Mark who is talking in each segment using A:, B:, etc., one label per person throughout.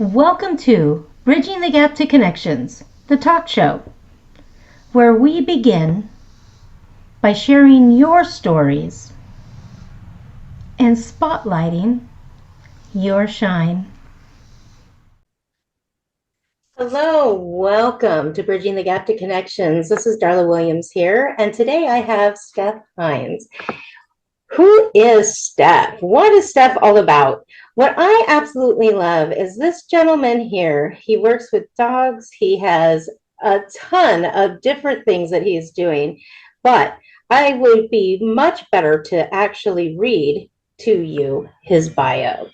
A: Welcome to Bridging the Gap to Connections, the talk show, where we begin by sharing your stories and spotlighting your shine. Hello, welcome to Bridging the Gap to Connections. This is Darla Williams here, and today I have Steph Hinds. Who is Steph? What is Steph all about? What I absolutely love is this gentleman here. He works with dogs. He has a ton of different things that he's doing, but I would be much better to actually read to you his bio.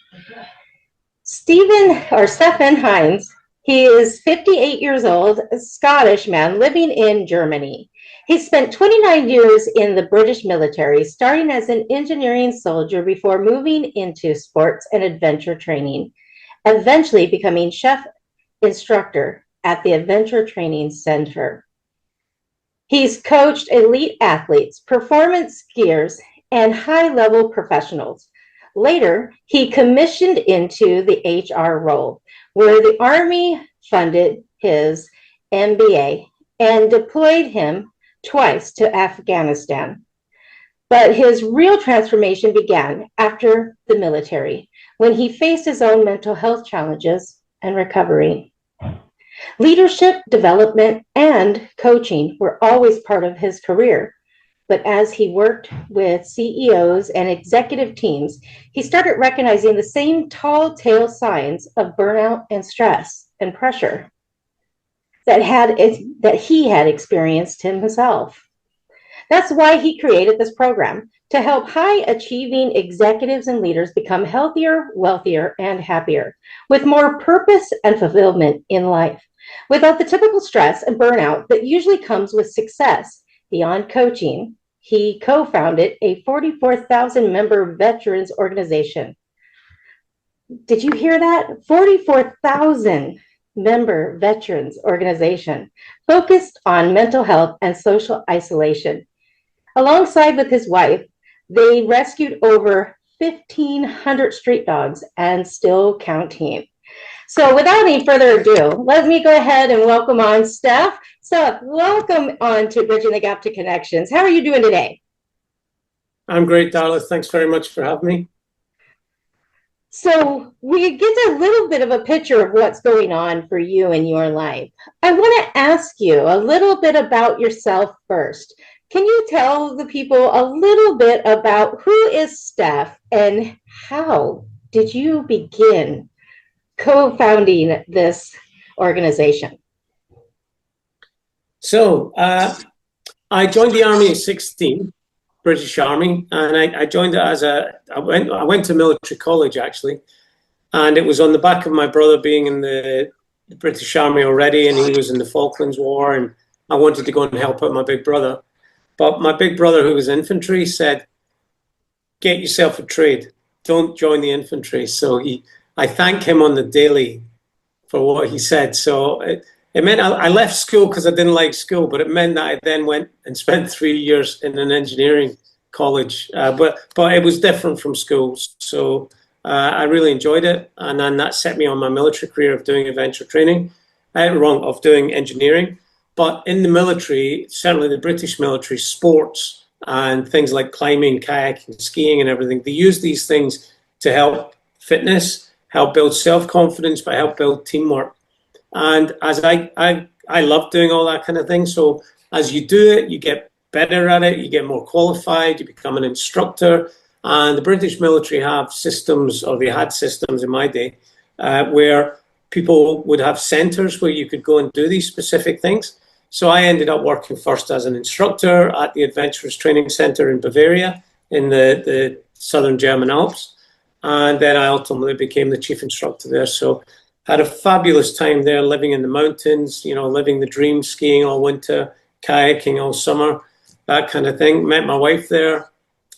A: Stephen Hinds, he is 58 years old, a Scottish man living in Germany. He spent 29 years in the British military, starting as an engineering soldier before moving into sports and adventure training, eventually becoming Chief Instructor at the Adventure Training Center. He's coached elite athletes, performance skiers, and high-level professionals. Later, he commissioned into the HR role, where the Army funded his MBA and deployed him twice to Afghanistan. But his real transformation began after the military, when he faced his own mental health challenges and recovery. Leadership, development, and coaching were always part of his career. But as he worked with CEOs and executive teams, he started recognizing the same telltale signs of burnout and stress and pressure that he had experienced himself. That's why he created this program, to help high-achieving executives and leaders become healthier, wealthier, and happier, with more purpose and fulfillment in life, without the typical stress and burnout that usually comes with success. Beyond coaching, he co-founded a 44,000-member veterans organization. Did you hear that? 44,000 member veterans organization focused on mental health and social isolation. Alongside with his wife, they rescued over 1,500 street dogs and still counting. So without any further ado, let me go ahead and welcome on Steph. Steph, welcome on to Bridging the Gap to Connections. How are you doing today?
B: I'm great, Darla. Thanks very much for having me.
A: So we get a little bit of a picture of what's going on for you in your life. I want to ask you a little bit about yourself first. Can you tell the people a little bit about who is Steph and how did you begin co-founding this organization?
B: So I joined the Army at 16. British Army, and I joined it as I went to military college actually, and it was on the back of my brother being in the British Army already, and he was in the Falklands War, and I wanted to go and help out my big brother. But my big brother, who was infantry, said, "Get yourself a trade. Don't join the infantry." So I thank him on the daily for what he said. So it meant I left school because I didn't like school, but it meant that I then went and spent 3 years in an engineering college. But it was different from school. So I really enjoyed it. And then that set me on my military career of doing adventure training, of doing engineering. But in the military, certainly the British military, sports and things like climbing, kayaking, skiing and everything, they use these things to help fitness, help build self-confidence, but help build teamwork. And as I love doing all that kind of thing. So as you do it, you get better at it, you get more qualified, you become an instructor. And the British military have systems, or they had systems in my day, where people would have centers where you could go and do these specific things. So I ended up working first as an instructor at the Adventurous Training Center in Bavaria in the southern German Alps. And then I ultimately became the chief instructor there. So had a fabulous time there, living in the mountains, living the dream, skiing all winter, kayaking all summer, that kind of thing. Met my wife there,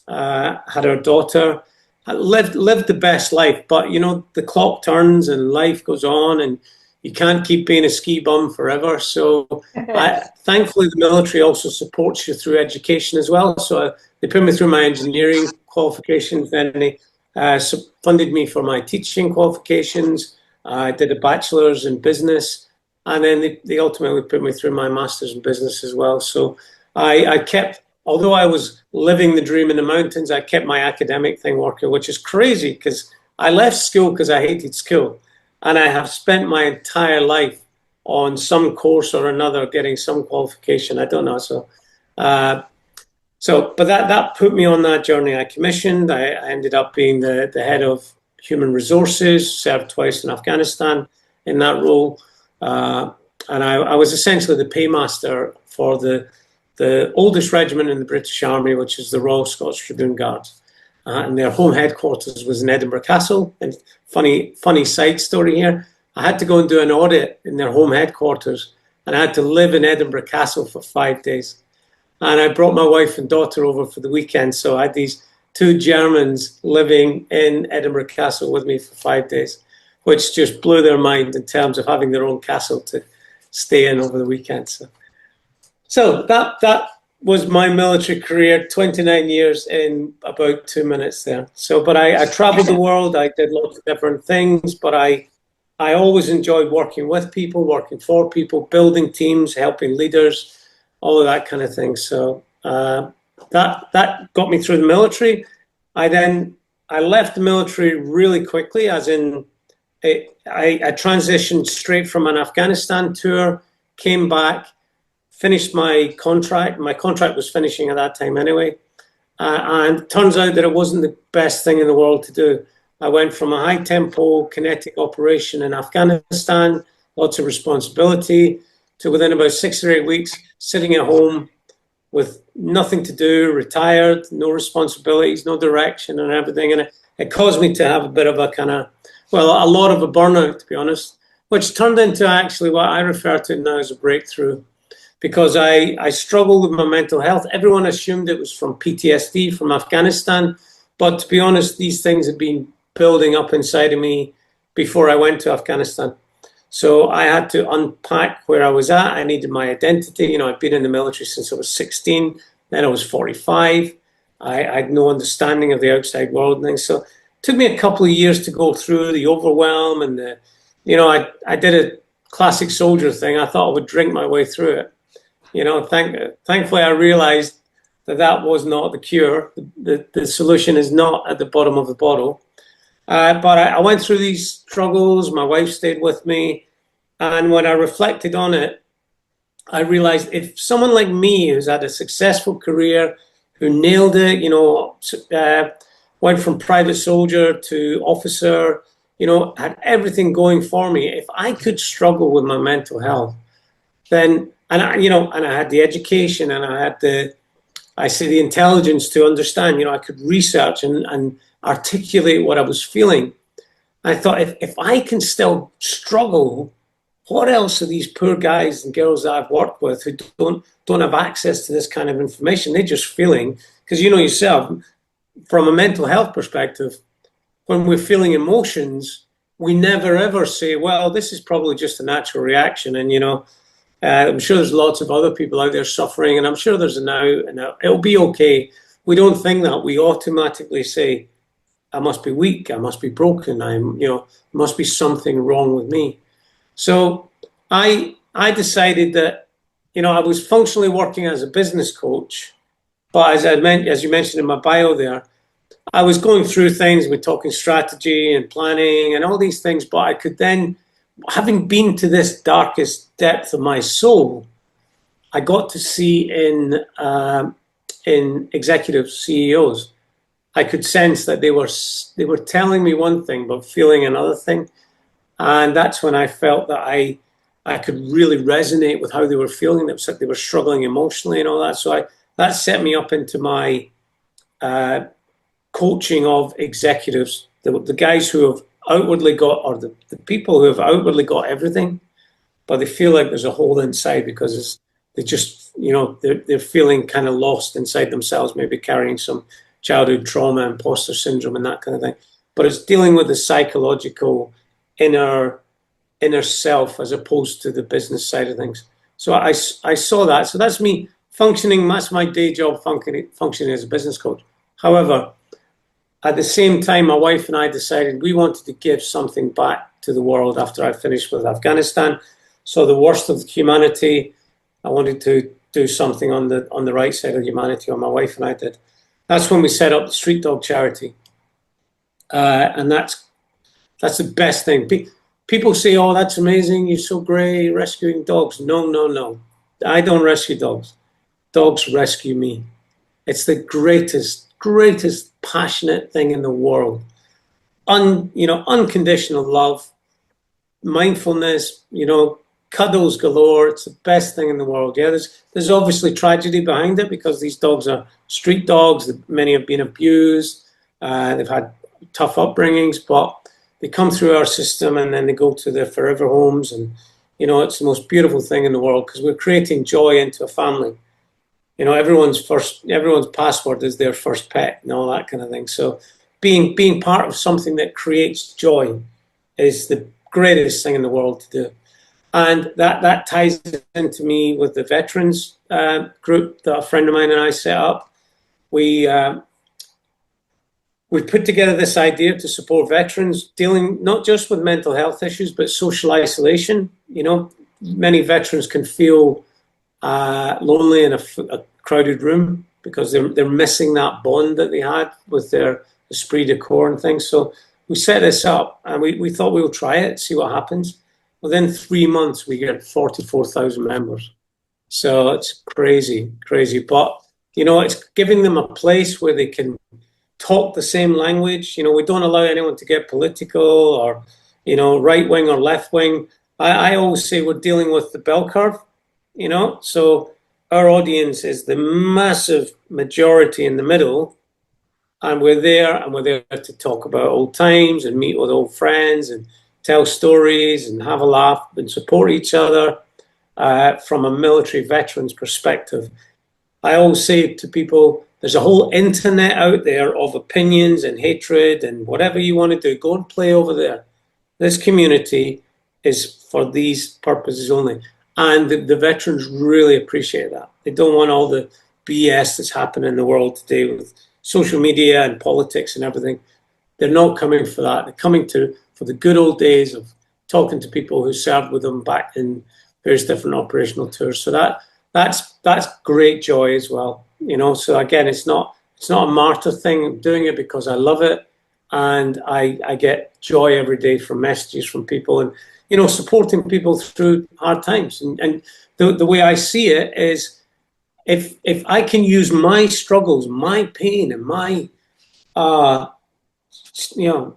B: had our daughter, lived the best life. But, the clock turns and life goes on and you can't keep being a ski bum forever. So thankfully, the military also supports you through education as well. So they put me through my engineering qualifications, then they funded me for my teaching qualifications. I did a bachelor's in business, and then they ultimately put me through my master's in business as well. So I kept, although I was living the dream in the mountains, I kept my academic thing working, which is crazy because I left school because I hated school. And I have spent my entire life on some course or another getting some qualification. I don't know. But that put me on that journey. I commissioned. I ended up being the head of human resources, served twice in Afghanistan in that role. And I was essentially the paymaster for the oldest regiment in the British Army, which is the Royal Scots Dragoon Guards. And their home headquarters was in Edinburgh Castle. And funny side story here, I had to go and do an audit in their home headquarters, and I had to live in Edinburgh Castle for 5 days. And I brought my wife and daughter over for the weekend, so I had these two Germans living in Edinburgh Castle with me for 5 days, which just blew their mind in terms of having their own castle to stay in over the weekend. So that was my military career, 29 years in about 2 minutes there. But I traveled the world. I did lots of different things, but I always enjoyed working with people, working for people, building teams, helping leaders, all of that kind of thing. So that got me through the military. I left the military really quickly, as in I transitioned straight from an Afghanistan tour, came back, finished my contract. My contract was finishing at that time anyway. And it turns out that it wasn't the best thing in the world to do. I went from a high-tempo kinetic operation in Afghanistan, lots of responsibility, to within about 6 or 8 weeks, sitting at home with nothing to do, retired, no responsibilities, no direction and everything. And it caused me to have a bit of a a lot of a burnout, to be honest, which turned into actually what I refer to now as a breakthrough, because I struggled with my mental health. Everyone assumed it was from PTSD from Afghanistan. But to be honest, these things had been building up inside of me before I went to Afghanistan. So I had to unpack where I was at. I needed my identity. I'd been in the military since I was 16. Then I was 45. I had no understanding of the outside world and things. So it took me a couple of years to go through the overwhelm and I did a classic soldier thing. I thought I would drink my way through it. Thankfully, I realized that was not the cure. The solution is not at the bottom of the bottle. But I went through these struggles. My wife stayed with me. And when I reflected on it, I realized if someone like me, who's had a successful career, who nailed it, went from private soldier to officer, had everything going for me, if I could struggle with my mental health, then, and I had the education and I had the intelligence to understand, I could research and articulate what I was feeling. I thought, if I can still struggle, what else are these poor guys and girls that I've worked with who don't have access to this kind of information? They're just feeling, because yourself, from a mental health perspective, when we're feeling emotions, we never ever say, well, this is probably just a natural reaction. And, I'm sure there's lots of other people out there suffering, and I'm sure there's a now, and it'll be okay. We don't think that. We automatically say, I must be weak, I must be broken, must be something wrong with me. So I decided that, I was functionally working as a business coach, but as you mentioned in my bio there, I was going through things, we're talking strategy and planning and all these things, but I could then, having been to this darkest depth of my soul, I got to see in executive CEOs, I could sense that they were telling me one thing but feeling another thing, and that's when I felt that I could really resonate with how they were feeling. It was like they were struggling emotionally and all that. So that set me up into my coaching of executives, the guys who have outwardly got, or the people who have outwardly got everything, but they feel like there's a hole inside because they just, they're feeling kind of lost inside themselves, maybe carrying some childhood trauma, imposter syndrome and that kind of thing. But it's dealing with the psychological inner self as opposed to the business side of things. So I saw that. So that's me functioning, that's my day job, functioning as a business coach. However, at the same time, my wife and I decided we wanted to give something back to the world after I finished with Afghanistan. So the worst of humanity, I wanted to do something on the right side of humanity, or my wife and I did. That's when we set up the Street Dog Charity. And that's the best thing. People say, oh, that's amazing, you're so great, rescuing dogs. No, no, no. I don't rescue dogs. Dogs rescue me. It's the greatest passionate thing in the world. Unconditional love, mindfulness, cuddles galore. It's the best thing in the world. Yeah, there's obviously tragedy behind it because these dogs are street dogs. Many have been abused. They've had tough upbringings, but they come through our system and then they go to their forever homes. And, it's the most beautiful thing in the world because we're creating joy into a family. Everyone's password is their first pet and all that kind of thing. So being part of something that creates joy is the greatest thing in the world to do. And that ties into me with the veterans group that a friend of mine and I set up. We put together this idea to support veterans dealing not just with mental health issues, but social isolation. Many veterans can feel lonely in a crowded room because they're missing that bond that they had with their esprit de corps and things. So we set this up and we thought we would try it, see what happens. Within 3 months, we get 44,000 members. So it's crazy. But, it's giving them a place where they can talk the same language. We don't allow anyone to get political or, right wing or left wing. I always say we're dealing with the bell curve, so our audience is the massive majority in the middle, and we're there to talk about old times and meet with old friends and tell stories and have a laugh and support each other from a military veteran's perspective. I always say to people, there's a whole internet out there of opinions and hatred and whatever you want to do, go and play over there. This community is for these purposes only. And the veterans really appreciate that. They don't want all the BS that's happening in the world today with social media and politics and everything. They're not coming for that. They're coming for the good old days of talking to people who served with them back in various different operational tours. So that's great joy as well. So again, it's not a martyr thing. I'm doing it because I love it. And I get joy every day from messages from people and, supporting people through hard times. And the way I see it is if I can use my struggles, my pain and my,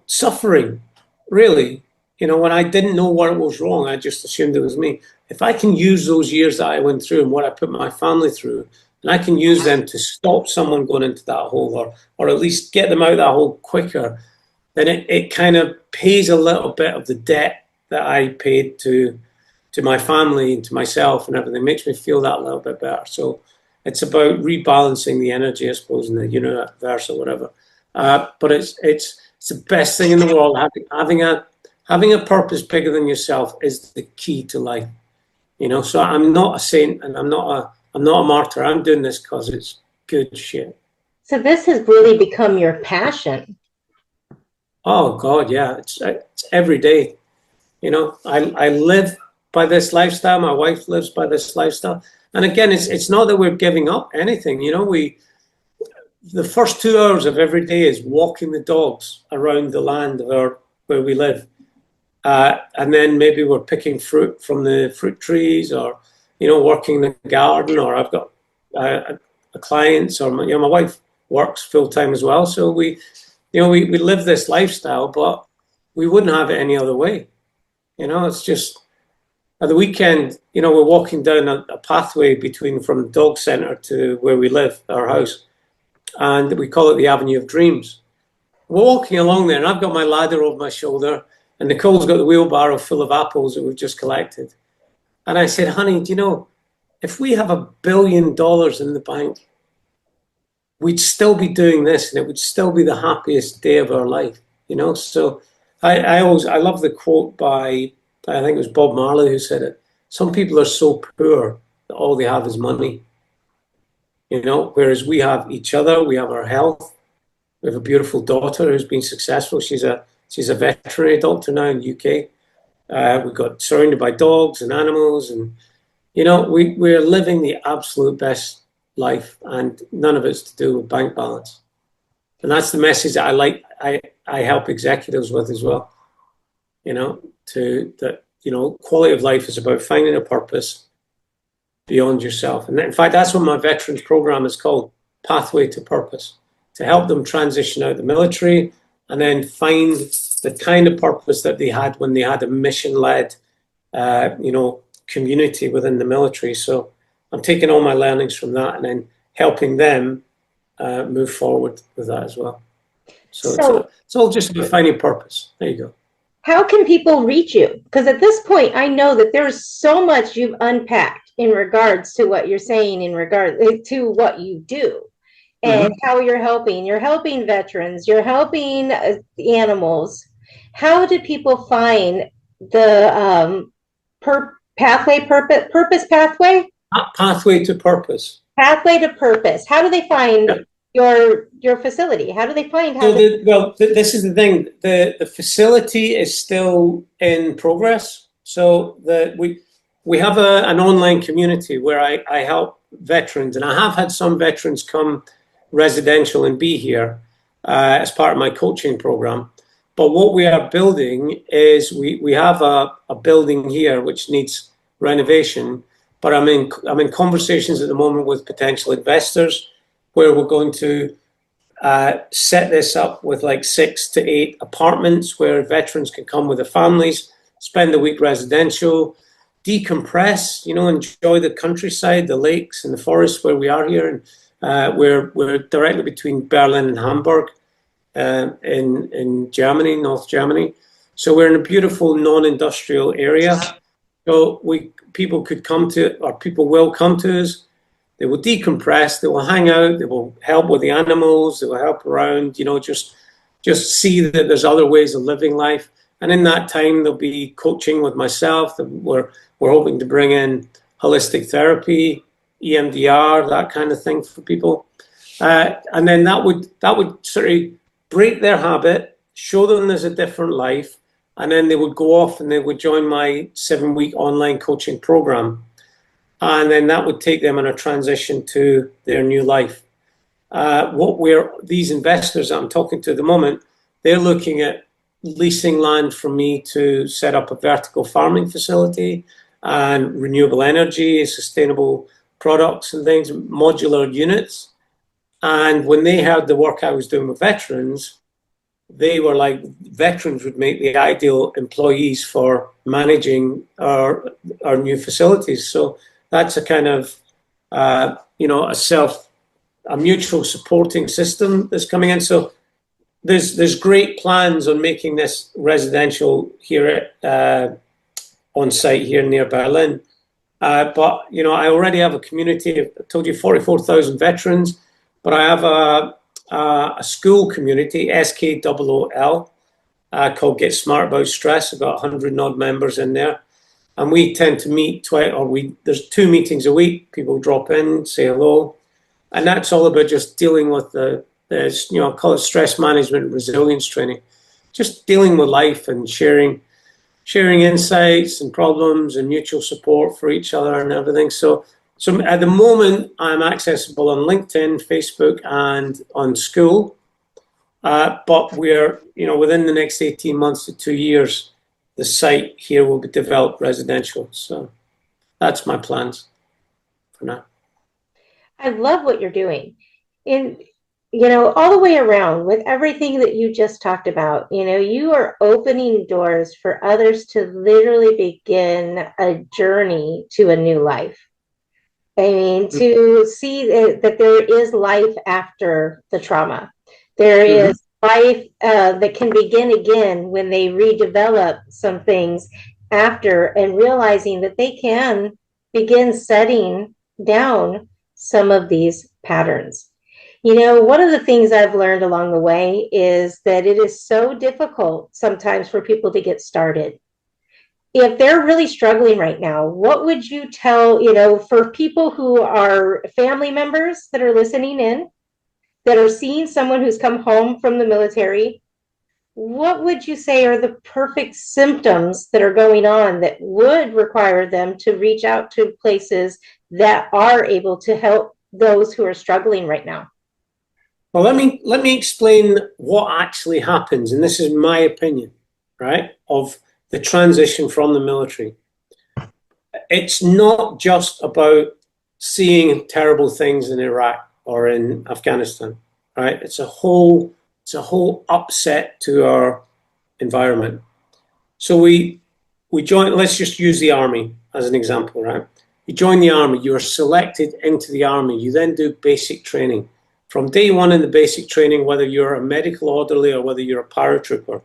B: suffering, really, when I didn't know what was wrong, I just assumed it was me. If I can use those years that I went through and what I put my family through, and I can use them to stop someone going into that hole or at least get them out of that hole quicker, then it kind of pays a little bit of the debt that I paid to my family and to myself and everything. It makes me feel that a little bit better. So it's about rebalancing the energy, I suppose, in the universe or whatever. But it's the best thing in the world. Having a purpose bigger than yourself is the key to life. So I'm not a saint and I'm not a martyr. I'm doing this because it's good shit.
A: So this has really become your passion.
B: Oh God, yeah. It's every day. I live by this lifestyle. My wife lives by this lifestyle. And again, it's not that we're giving up anything. The first 2 hours of every day is walking the dogs around the land where we live. And then maybe we're picking fruit from the fruit trees or, working in the garden, or I've got clients, or my wife works full time as well. So we live this lifestyle, but we wouldn't have it any other way. It's just at the weekend, we're walking down a pathway from the dog centre to where we live, our house, and we call it the Avenue of Dreams. We're walking along there, and I've got my ladder over my shoulder, and Nicole's got the wheelbarrow full of apples that we've just collected. And I said, honey, if we have $1 billion in the bank, we'd still be doing this, and it would still be the happiest day of our life, So I love the quote by, I think it was Bob Marley who said it. Some people are so poor that all they have is money, whereas we have each other, we have our health, We have a beautiful daughter who's been successful. She's a veterinary doctor now in the UK. We got surrounded by dogs and animals, and we're living the absolute best life, and none of it's to do with bank balance. And that's the message that I help executives with as well. Quality of life is about finding a purpose beyond yourself. And in fact, that's what my veterans program is called, Pathway to Purpose, to help them transition out of the military and then find the kind of purpose that they had when they had a mission-led, community within the military. So I'm taking all my learnings from that and then helping them move forward with that as well. So it's all just about finding purpose. There you go.
A: How can people reach you? Because at this point, I know that there's so much you've unpacked in regards to what you're saying, in regard to what you do and how you're helping. You're helping veterans. You're helping animals. How do people find the purpose pathway?
B: Pathway to Purpose.
A: Pathway to Purpose. How do they find your facility? How do they find how?
B: This is the thing. The facility is still in progress. So we have an online community where I help veterans, and I have had some veterans come residential and be here as part of my coaching program. But what we are building is we have a building here which needs renovation. But I'm in conversations at the moment with potential investors where we're going to set this up with like 6 to 8 apartments where veterans can come with their families, spend the week residential, decompress, enjoy the countryside, the lakes and the forests where we are here. And we're directly between Berlin and Hamburg in Germany, North Germany. So we're in a beautiful non-industrial area. So people will come to us. They will decompress, they will hang out, they will help with the animals, they will help around, just see that there's other ways of living life. And in that time, there'll be coaching with myself. We're hoping to bring in holistic therapy, EMDR, that kind of thing for people. And then that would sort of break their habit, show them there's a different life, and then they would go off and they would join my 7-week online coaching program. And then that would take them on a transition to their new life. These investors that I'm talking to at the moment, they're looking at leasing land from me to set up a vertical farming facility and renewable energy, sustainable products and things, modular units. And when they heard the work I was doing with veterans, they were like, veterans would make the ideal employees for managing our new facilities. So that's a kind of, a mutual supporting system that's coming in. So there's great plans on making this residential here on site here near Berlin. But, I already have a community. I told you 44,000 veterans, but I have a school community, SKOOL, called Get Smart About Stress. I've got 100 odd members in there. And we tend to meet there's 2 meetings a week. People drop in, say hello. And that's all about just dealing with the call it stress management, resilience training, just dealing with life and sharing insights and problems and mutual support for each other and everything. So at the moment, I'm accessible on LinkedIn, Facebook, and on School. But we're, within the next 18 months to 2 years, the site here will be developed residential. So that's my plans for now.
A: I love what you're doing. And, all the way around with everything that you just talked about, you are opening doors for others to literally begin a journey to a new life. I mean, to see that there is life after the trauma. There is life that can begin again when they redevelop some things after, and realizing that they can begin setting down some of these patterns. One of the things I've learned along the way is that it is so difficult sometimes for people to get started. If they're really struggling right now, what would you tell, for people who are family members that are listening in, that are seeing someone who's come home from the military, what would you say are the perfect symptoms that are going on that would require them to reach out to places that are able to help those who are struggling right now?
B: Well, let me explain what actually happens, and this is my opinion, right, of the transition from the military. It's not just about seeing terrible things in Iraq or in Afghanistan, right? It's a whole upset to our environment. So we join. Let's just use the army as an example, right? You join the army. You are selected into the army. You then do basic training. From day one in the basic training, whether you're a medical orderly or whether you're a paratrooper,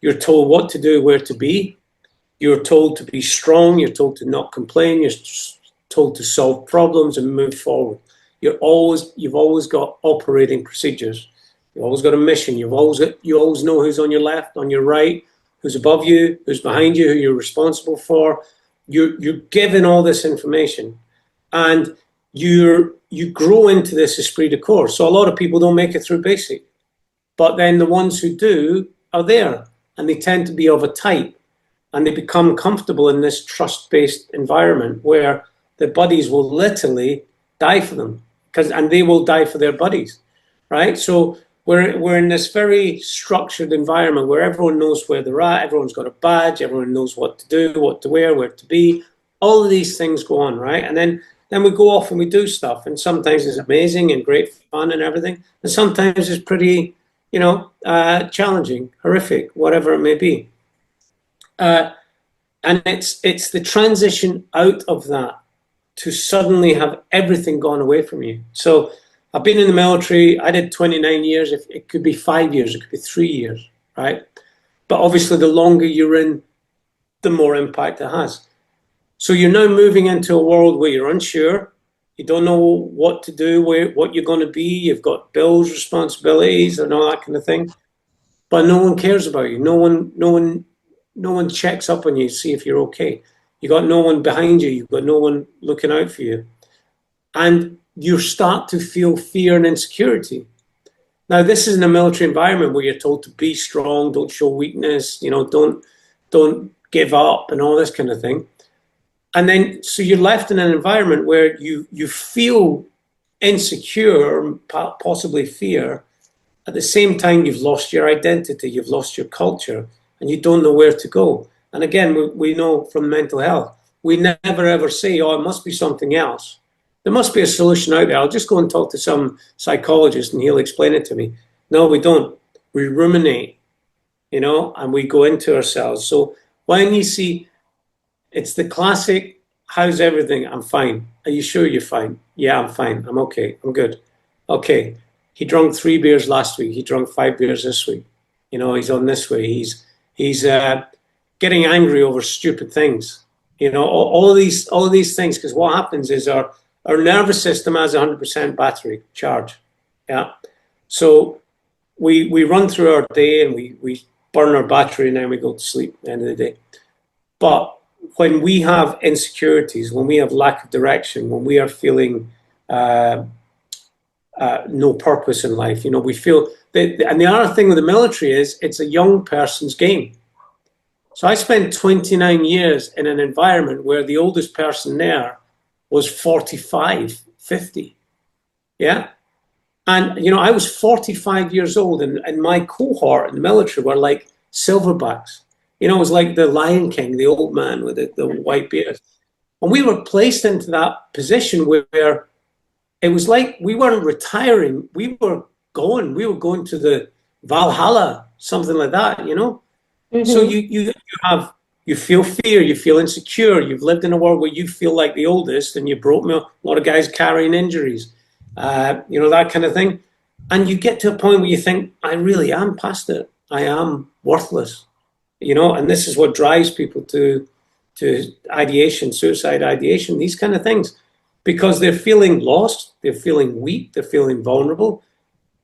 B: you're told what to do, where to be. You're told to be strong. You're told to not complain. You're told to solve problems and move forward. You've always got operating procedures. You've always got a mission. You always know who's on your left, on your right, who's above you, who's behind you, who you're responsible for. You're given all this information, and you grow into this esprit de corps. So a lot of people don't make it through basic, but then the ones who do are there, and they tend to be of a type, and they become comfortable in this trust-based environment where their buddies will literally die for them, and they will die for their buddies, right? So we're in this very structured environment where everyone knows where they're at, everyone's got a badge, everyone knows what to do, what to wear, where to be. All of these things go on, right? And then we go off and we do stuff, and sometimes it's amazing and great fun and everything, and sometimes it's pretty, challenging, horrific, whatever it may be. And it's the transition out of that to suddenly have everything gone away from you. So I've been in the military. I did 29 years. It could be 5 years. It could be 3 years, right? But obviously, the longer you're in, the more impact it has. So you're now moving into a world where you're unsure. You don't know what to do, what you're going to be. You've got bills, responsibilities, and all that kind of thing. But no one cares about you. No one checks up on you to see if you're okay. You got no one behind you. You've got no one looking out for you. And you start to feel fear and insecurity. Now, this is in a military environment where you're told to be strong, don't show weakness, don't give up and all this kind of thing. And then, so you're left in an environment where you feel insecure, possibly fear. At the same time, you've lost your identity, you've lost your culture, and you don't know where to go. And again, we know from mental health, we never ever say, oh, it must be something else. There must be a solution out there. I'll just go and talk to some psychologist and he'll explain it to me. No, we don't. We ruminate, and we go into ourselves. So when you see, it's the classic, how's everything? I'm fine. Are you sure you're fine? Yeah, I'm fine. I'm okay. I'm good. Okay. He drank 3 beers last week. He drank 5 beers this week. He's on this way. He's getting angry over stupid things. All of these things, because what happens is our nervous system has 100% battery charge. Yeah. So we run through our day and we burn our battery and then we go to sleep at the end of the day. But when we have insecurities, when we have lack of direction, when we are feeling no purpose in life, we feel that. And the other thing with the military is it's a young person's game. So I spent 29 years in an environment where the oldest person there was 45, 50. Yeah. And, I was 45 years old and my cohort in the military were like silverbacks. It was like the Lion King, the old man with the white beard. And we were placed into that position where it was like we weren't retiring. We were going to the Valhalla, something like that, Mm-hmm. So you feel fear, you feel insecure. You've lived in a world where you feel like the oldest and you broke me. A lot of guys carrying injuries, that kind of thing. And you get to a point where you think, I really am past it. I am worthless. And this is what drives people to ideation, suicide ideation, these kind of things, because they're feeling lost, they're feeling weak, they're feeling vulnerable,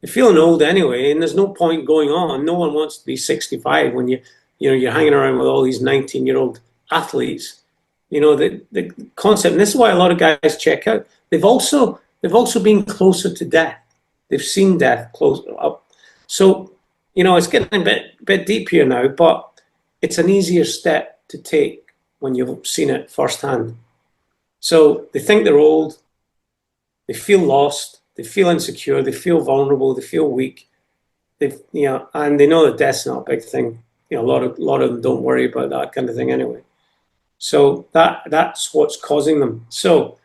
B: they're feeling old anyway, and there's no point going on. No one wants to be 65 when you're hanging around with all these 19-year-old athletes. The concept, and this is why a lot of guys check out. They've also been closer to death. They've seen death close up. So, it's getting a bit deep here now, but it's an easier step to take when you've seen it firsthand. So they think they're old, they feel lost, they feel insecure, they feel vulnerable, they feel weak. And they know that death's not a big thing. A lot of them don't worry about that kind of thing anyway. So that's what's causing them. So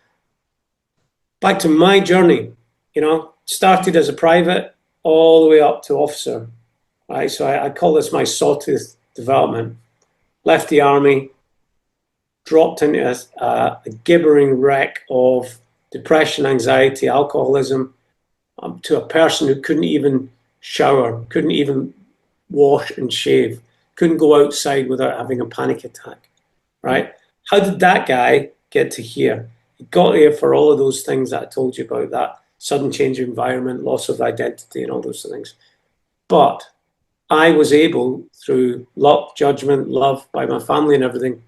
B: back to my journey, started as a private all the way up to officer, right? So I call this my sawtooth development. Left the army, dropped into a gibbering wreck of depression, anxiety, alcoholism, to a person who couldn't even shower, couldn't even wash and shave, couldn't go outside without having a panic attack, right? How did that guy get to here? He got here for all of those things that I told you about, that sudden change of environment, loss of identity, and all those things. But I was able, through luck, judgment, love by my family and everything,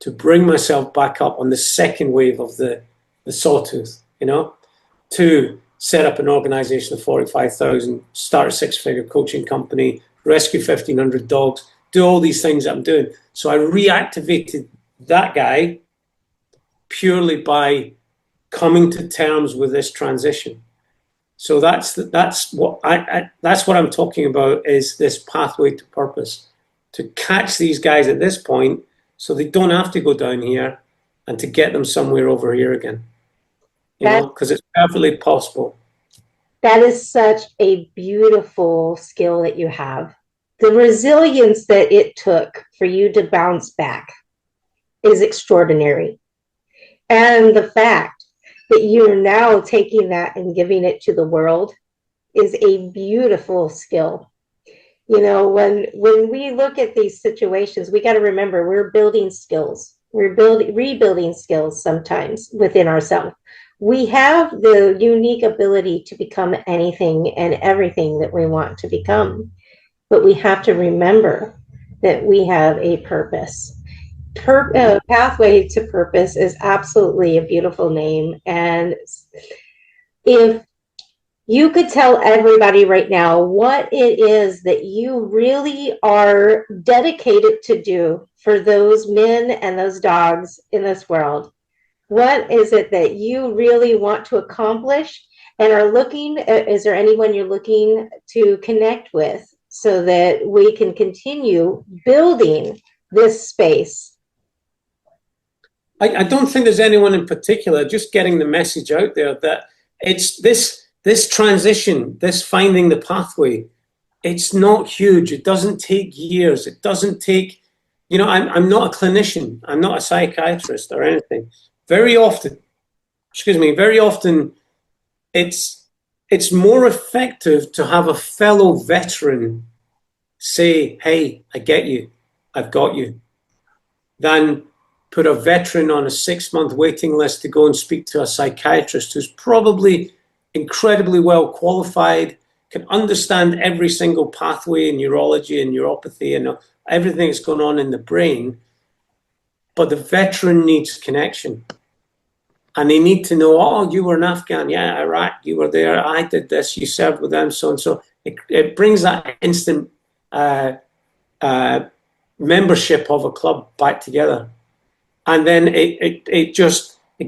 B: to bring myself back up on the second wave of the sawtooth, to set up an organization of 45,000, start a six-figure coaching company, rescue 1,500 dogs, do all these things that I'm doing. So I reactivated that guy purely by coming to terms with this transition. So that's what I'm talking about, is this pathway to purpose, to catch these guys at this point so they don't have to go down here, and to get them somewhere over here again, because it's perfectly possible.
A: That is such a beautiful skill that you have. The resilience that it took for you to bounce back is extraordinary. And the fact that you're now taking that and giving it to the world is a beautiful skill. When we look at these situations, we got to remember we're building skills. We're rebuilding skills sometimes within ourselves. We have the unique ability to become anything and everything that we want to become. But we have to remember that we have a purpose. Pathway to Purpose is absolutely a beautiful name. And if you could tell everybody right now what it is that you really are dedicated to do for those men and those dogs in this world, what is it that you really want to accomplish and are looking, is there anyone you're looking to connect with so that we can continue building this space?
B: I don't think there's anyone in particular, just getting the message out there that it's this transition, this finding the pathway, it's not huge. It doesn't take years. It doesn't take, I'm not a clinician. I'm not a psychiatrist or anything. Very often, it's more effective to have a fellow veteran say, hey, I get you, I've got you, than put a veteran on a 6-month waiting list to go and speak to a psychiatrist who's probably incredibly well qualified, can understand every single pathway in neurology and neuropathy and everything that's going on in the brain. But the veteran needs connection. And they need to know, oh, you were in Afghan, yeah, Iraq, you were there, I did this, you served with them, so and so. It brings that instant membership of a club back together. And then it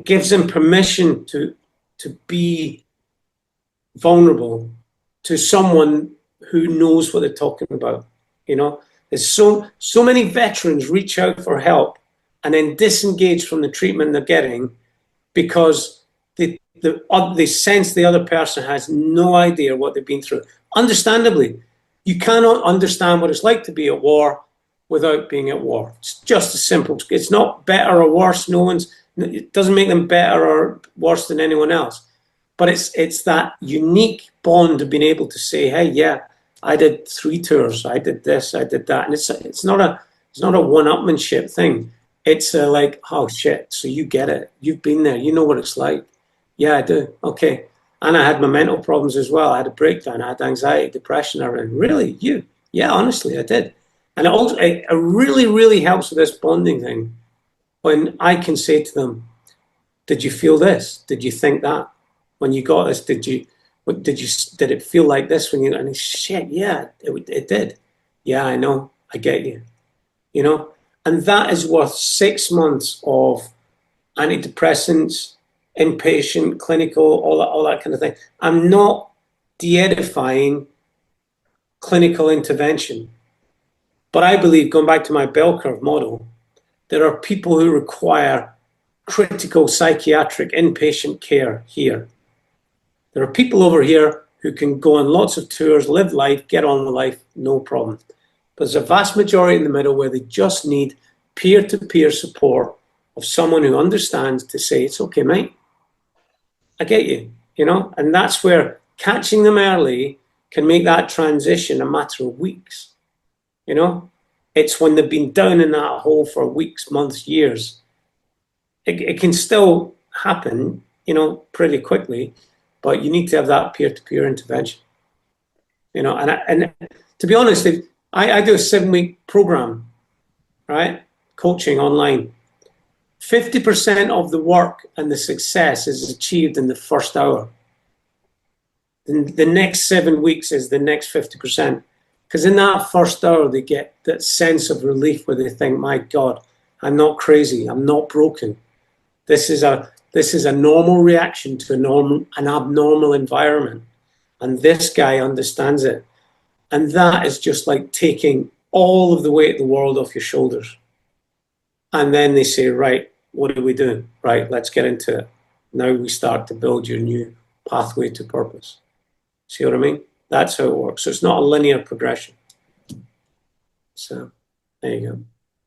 B: gives them permission to be vulnerable to someone who knows what they're talking about. There's so many veterans reach out for help and then disengage from the treatment they're getting because they sense the other person has no idea what they've been through. Understandably, you cannot understand what it's like to be at war without being at war. It's just as simple. It's not better or worse. It doesn't make them better or worse than anyone else. But it's that unique bond of being able to say, hey, yeah, I did 3 tours, I did this, I did that. And it's not a one-upmanship thing. It's like, oh shit, so you get it. You've been there, you know what it's like. Yeah, I do. Okay. And I had my mental problems as well. I had a breakdown, I had anxiety, depression, everything. Really? You? Yeah, honestly, I did. And it really, really helps with this bonding thing when I can say to them, did you feel this? Did you think that? When you got this, did you What did it feel like this when you? And shit, yeah, it did. Yeah, I know. I get you. You know, and that is worth 6 months of antidepressants, inpatient, clinical, all that kind of thing. I'm not de-edifying clinical intervention, but I believe, going back to my bell curve model, there are people who require critical psychiatric inpatient care here. There are people over here who can go on lots of tours, live life, get on with life, no problem. But there's a vast majority in the middle where they just need peer-to-peer support of someone who understands to say, it's okay, mate. I get you, you know? And that's where catching them early can make that transition a matter of weeks, you know? It's when they've been down in that hole for weeks, months, years. It can still happen, you know, pretty quickly, but you need to have that peer-to-peer intervention, you know? And to be honest, I do a 7-week program, right? Coaching online. 50% of the work and the success is achieved in the first hour. The next 7 weeks is the next 50%. Because in that first hour, they get that sense of relief where they think, my God, I'm not crazy. I'm not broken. This is a normal reaction to an abnormal environment. And this guy understands it. And that is just like taking all of the weight of the world off your shoulders. And then they say, right, what are we doing? Right, let's get into it. Now we start to build your new pathway to purpose. See what I mean? That's how it works. So it's not a linear progression. So there you go.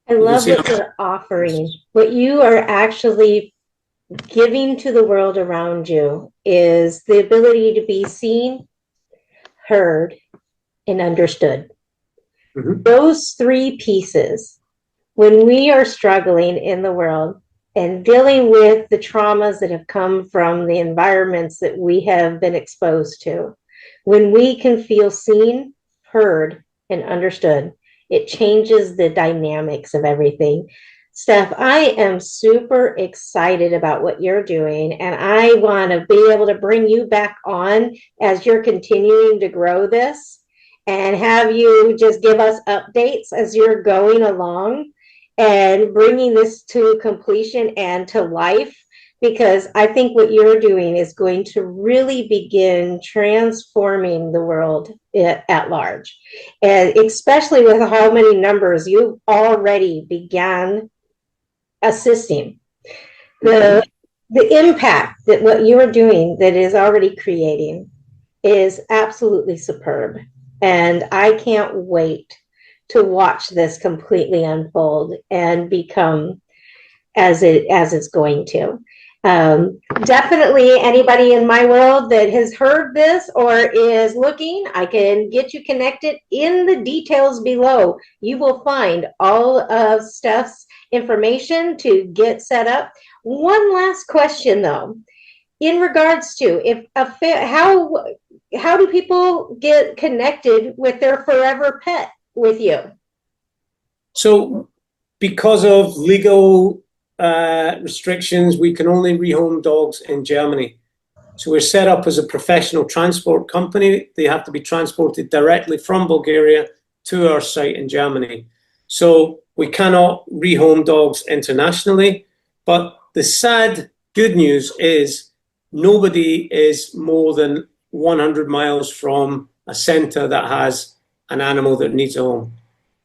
A: I love what you're offering. What you are actually giving to the world around you is the ability to be seen, heard, and understood. Mm-hmm. Those 3 pieces, when we are struggling in the world and dealing with the traumas that have come from the environments that we have been exposed to, when we can feel seen, heard, and understood, it changes the dynamics of everything. Steph, I am super excited about what you're doing, and I want to be able to bring you back on as you're continuing to grow this and have you just give us updates as you're going along and bringing this to completion and to life, because I think what you're doing is going to really begin transforming the world at large. And especially with how many numbers you've already began assisting. The impact that what you're doing that is already creating is absolutely superb. And I can't wait to watch this completely unfold and become as it's going to. Definitely anybody in my world that has heard this or is looking, I can get you connected. In the details below, you will find all of Steph's information to get set up. One last question though, in regards to how do people get connected with their forever pet with you?
B: So because of legal restrictions, we can only rehome dogs in Germany. So we're set up as a professional transport company. They have to be transported directly from Bulgaria to our site in Germany. So we cannot rehome dogs internationally. But the sad good news is nobody is more than 100 miles from a center that has an animal that needs a home.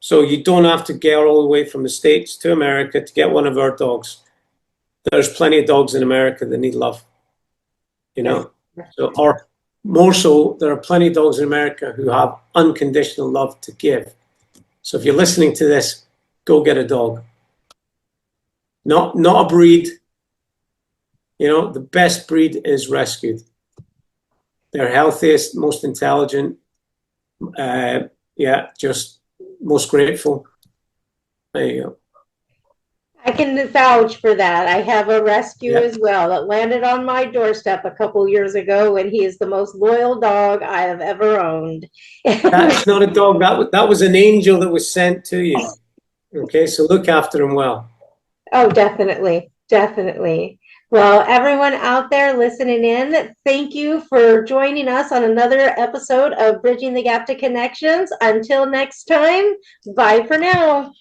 B: So you don't have to get all the way from the States to America to get one of our dogs. There's plenty of dogs in America that need love, you know. So, or more so, there are plenty of dogs in America who have unconditional love to give. So if you're listening to this, go get a dog. Not a breed. You know, the best breed is rescued. They're healthiest, most intelligent. Just most grateful. There you go.
A: I can vouch for that. I have a rescue as well that landed on my doorstep a couple years ago, and he is the most loyal dog I have ever owned.
B: That's not a dog. That was an angel that was sent to you. Okay, so look after him well.
A: Oh, definitely. Definitely. Well, everyone out there listening in, thank you for joining us on another episode of Bridging the Gap to Connections. Until next time, bye for now.